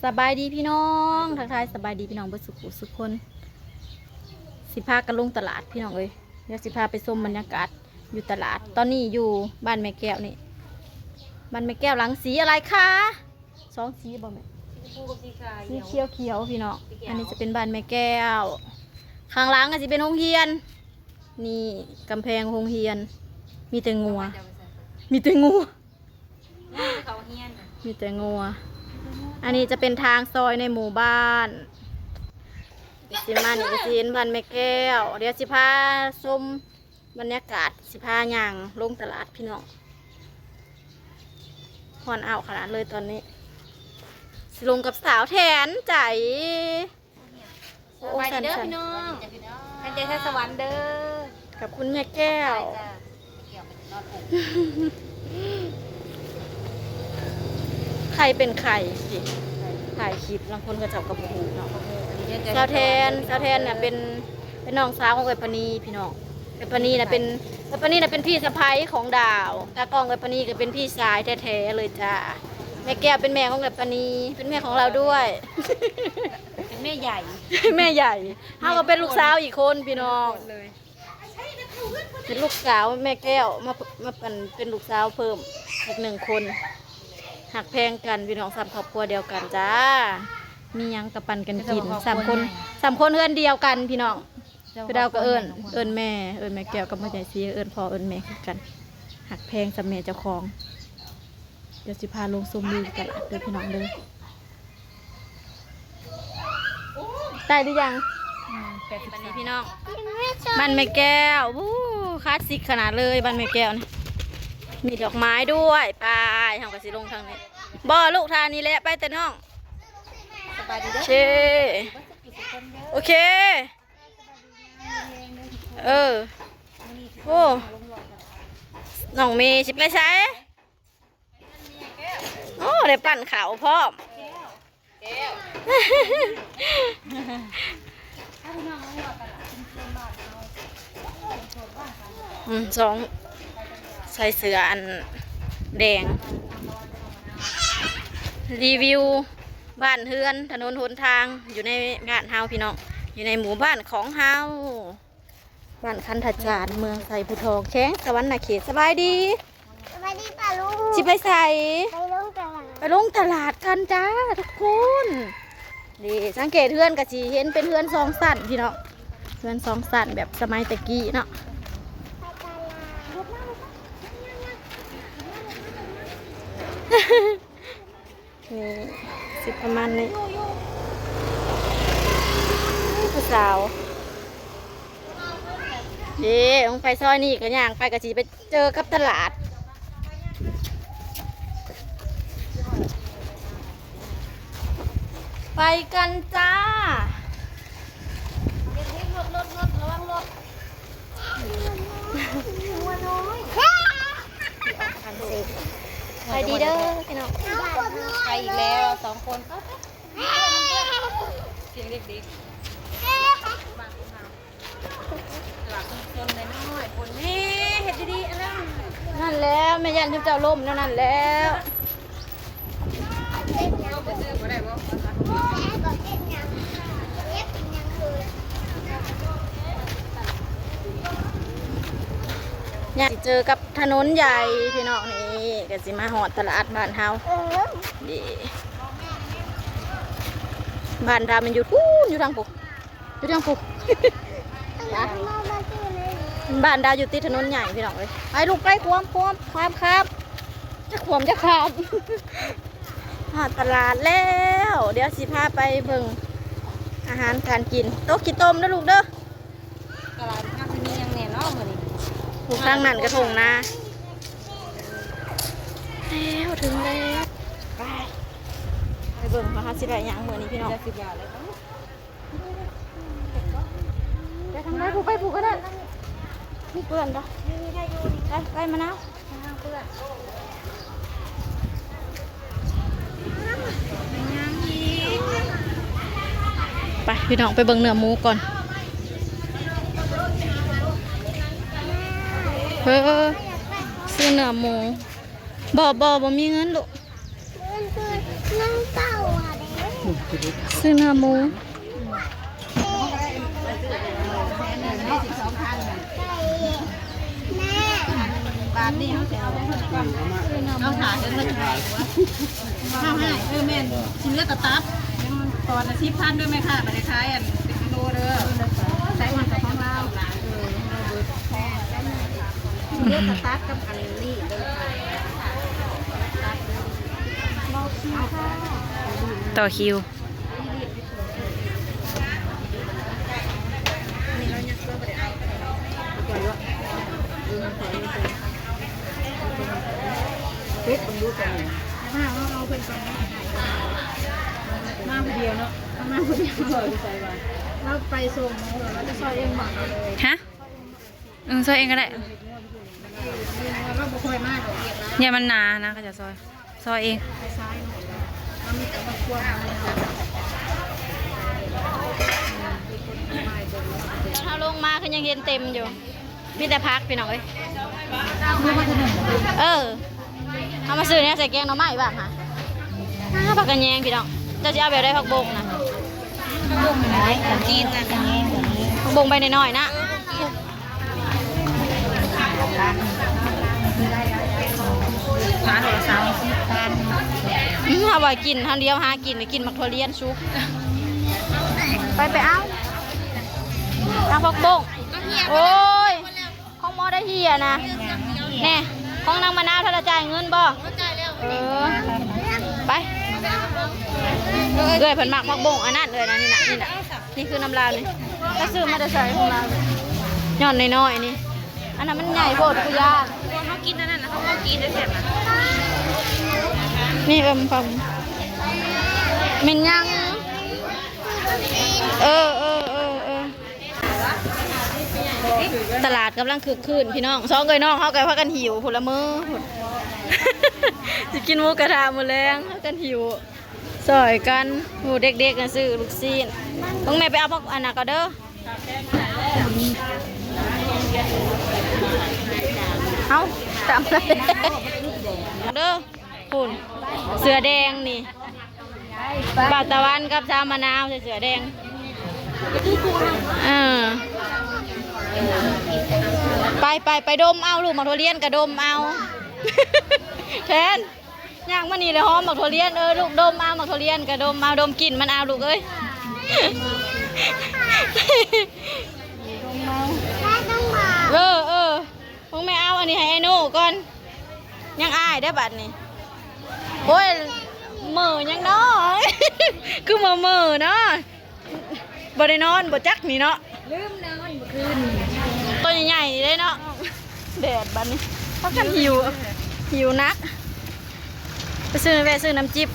สบายดีพี่น้องทักทายสบายดีพี่น้องเบิดสุขคนสิพากันลงตลาดพี่น้องเอ้ยเดี๋ยวสิพาไปชมบรรยากาศอยู่ตลาดตอนนี้อยู่บ้านแม่แก้วนี่บ้านแม่แก้วหลังสีอะไรคะสองสีบ่แม่สีเขียวพี่น้องอันนี้จะเป็นบ้านแม่แก้วข้างหลังก็จะเป็นโรงเรียนนี่กำแพงโรงเรียนมีแต่งัวมีแต่งัวอันนี้จะเป็นทางซอยในหมู่บ้านสิมานี่ก็สิเห็นบ้านแม่แก้วเดี๋ยวสิพาชมบรรยากาศสิพาย่างลงตลาดพี่น้องฮอนเอาขนาดเลยตอนนี้สิลงกับสาวแทนใจโอ้สันสันท่านเจ้าสวรรค์เด้อกับคุณแม่แก้วใครเป็นใครสิถ่ายคลิปบางคนก็จับกระปุกเนาะสาวแทนเนี่ยเป็นน้องสาวของเอ๋ยปณีพี่น้องเอ๋ยปณีน่ะเป็นพี่สะใภ้ของดาวตากล้องเอ๋ยปณีก็เป็นพี่ชายแท้ๆเลยจ้าแม่แก้วเป็นแม่ของเอ๋ยปณีเป็นแม่ของเราด้วยเป็นแม่ใหญ่แม่ใหญ่เขาก็เป็นลูกสาวอีกคนพี่น้องเป็นลูกสาวแม่แก้วมาเป็นลูกสาวเพิ่มอีก1 คนหักแพงกันพี่น้อง3 ครอบครัวเดียวกันจ้ามียังกับปันกันกิน3 คนเอิ้นเดียวกันพี่น้องพี่ดาวก็เอิ้นแม่แก้วกับแม่ใหญ่ซีเอิ้นพ่อเอิ้นแม่คือกันหักแพงสำเมเจ้าของเดี๋ยวสิพาลงซุ่มวิวตลาดเด้อพี่น้องเด้อได้หรือยังวันนี้พี่น้องบ้านแม่แก้วคลาสสิกขนาดเลยบ้านแม่แก้วนี่มีดอกไม้ด้วยไปทำกระสีลงทางนี้บ่ลูกทานนี้แหละไปแต่น้องเชโอเคโอ้น้องเมย์สิไปใช้โอ้ได้ปั่นขาวพร้อมสองใส่เสื้ออันแดงรีวิวบ้านเฮือนถนนหนทางอยู่ในบ้านเฮาพี่น้องอยู่ในหมู่บ้านของเฮาบ้านคันธจารเมืองไส่ผู้ทองแข้งสวรรค์นาเขตสบายดีป่าลุงสิไปใส่ไปลงตลาดกันจ้าทุกคนนี่สังเกตเฮือนกะจีเห็นเป็นเฮือน2 สั้นพี่น้องเฮือน2 สั้นแบบสมัยตะกี้เนาะนี่สิประมาณนี้ผู้สาวลงไปซอยนี่ก็ย่างไปกะจีไปเจอกับตลาดไปกันจ้าระวังรถไปดีเด้อพี่น้องไปอีกแล้ว2 คนเสียงเด็กๆบางคนตลาดคนน้อยคนนี่เห็ดดีๆนั่นแล้วแม่ยันที่เจ้าล่มนั่นแล้วเนี่ยเจอกับถนนใหญ่พี่น้องนี่ก็สิมาหอดตลาดบ้านเฮาดีบ้านเรามันอยู่อยู่ทางปุ๊บ้านดาวอยู่ติดถนนใหญ่พี่น้องเลยไปลูกไปความครับจะขวมจะขาดหอดตลาดแล้วเดี๋ยวสิพาไปเบิ่งอาหารการกินโต๊ะขี้ต้มนะลูกเด้อตลาดน้ำมียังแน่เนาะมื้อนี้ถูกทางนั่นกระทงนะแล้วถึงแล้วไปเบิ่งมาหาสิได้ยังมื้อนี้พี่น้อง10 บาทเลยไปทางไหนผูกไปผูกก็ได้มีเปื่อนจ้ะไปมะนาวไปพี่น้องไปเบิ่งเนื้อหมูก่อนซื้อเนื้อหมูบ่มีเงินลูก นั่งเต่าอ่ะเด้ ซื้อเนื้อหมู บาทนี่เขาจะเอาเอาถ่ายเดินมาถ่ายข้าวให้แม่นชิ้นเลือดตับตอนละ10,000ด้วยไหมค่ะมาได้ขายอันเป็นกิโลเด้อใช้วันกับของเราเลือดตับกับอันนี้เด้อ ต่อคิวมาคนเดียวเนาะมาคนเดียวเลยใส่ไว้เราไปส่งเราจะซอยเองหมดเลย ฮะซอยเองก็ได้ เราบุกไปมากเราเรียกแล้ว เนี่ยมันหนานะก็จะซอยเอง ไปซ้ายเรามีแต่ครอบครัวถ้าลงมาคือยังเห็นเต็มอยู่มีแต่พักพี่น้องเอ้ยเอามาซื้อเนี่ยใส่แกงหน่อไม้บ้างค่ะผักกระแยงพี่น้องจะเอาแบบได้ผักบงนะจีนนะผักบงใบน้อยๆนะร้านโทรศัพท์เอาไว้กินท่านเดียวหากินกินมักถั่วเลียนซุปไปเอาผักบงโอ้ยของหมอได้เฮียนะแน่ของนางมะนาวถ้าเราจ่ายเงินบ่ไปเอ้ยเพิ่นมักผักบงอันนั้นเลยนะนี่นะนี่คือน้ำลาวนี่ถ้าซื้อมาจะใส่ของเราย่อนน้อยๆนี่อันนั้นมันใหญ่โพดกูย่างเขากินอันนั้นนะเขากินได้เสร็จนะนี่ฟังมินยังตลาดกำลังคึกคืนพี่น้อง2 เอ้ยน้องเขาก็พากันหิวผลมือจะกินหมูกระทะหมดแรงพากันหิวซอยกันหมูเด็กๆนะซื้อลูกซีนต้องแม่ไปเอาพวกอันนั้นก็เด้อเอาตามเลยเด้อคุณเสือแดงนี่บาตะวันกับชามะนาวเสือแดงไปดมเอาลูกหมักถั่วเลียนกับดมเอาแทนย่างมันนี่เลยหอมหมักถั่วเลียนลูกดมเอาหมักถั่วเลียนกับดมเอาดมกลิ่นมันเอาลูกเอ้ยพวกแม่เอาอันนี้ให้ไอ้หนูก่อนยังอายได้บัดนี่โอ้ยมือยังเนาะคือมือเนาะบ่ได้นอนบ่จักนี่เนาะลืมนอนเมื่อคืนตัวใหญ่ๆเลยเนาะแดดบัดนี้พักกันหิวนักไปซื้อน้ำจิ๊บ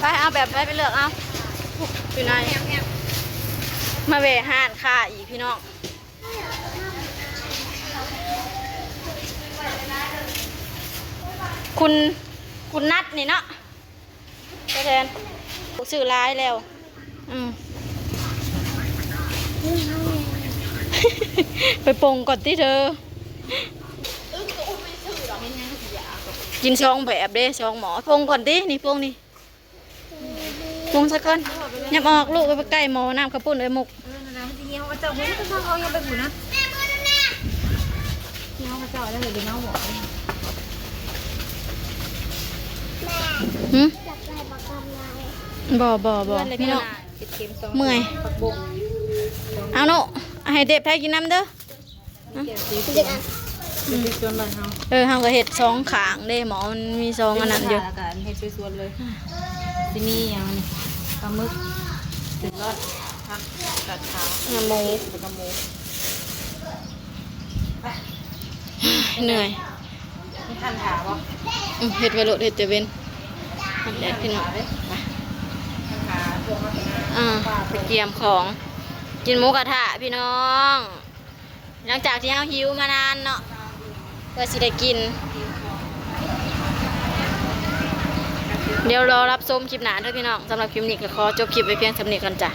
ไปเอาแบบไปเลือกเอาอยู่ไหนมาเวหานค่าอีกพี่น้องคุณนัดนี่เนาะไปแทนซื้อร้ายแล้วไปปงก่อนที่เธอกินซองแบบเด้ซองหมอปงก่อนดินี่ปงนี่ปงสักก่อนยับออกลูกไปใกล้หมอน้ำกระปุ้นเลยมุกมันจะเงี้ยวกระเจ้าไม่ต้องเขายังไปหมุนนะเงี้ยวกระเจ้าแล้วเลยเดี๋ยวน้องหมอบ่พี่น้องเมื่อยเอาโน่ให้เด็บไทยกินน้ำเด้อเฮาก็เห็ด2 ขางเด้หมอมันมี2อันนั้นอยู่เห็ดสวยๆเลยที่นี่อย่างนี้ปลาหมึกถึงรสผักกาดขาวหมูเหนื่อยนี่ทันถาวะเห็ดไปโหลดเห็ดเจเวนแดดพี่น้องไปเกียมของกินหมูกระทะพี่น้องหลังจากที่เราหิวมานานเนาะเพื่อสิได้กิน เดี๋ยวรอรับชมคลิปหน้าเด้อพี่น้องสำหรับคลิปนี้ก็ขอจบคลิปไว้เพียงสำเนียกันจ้ะ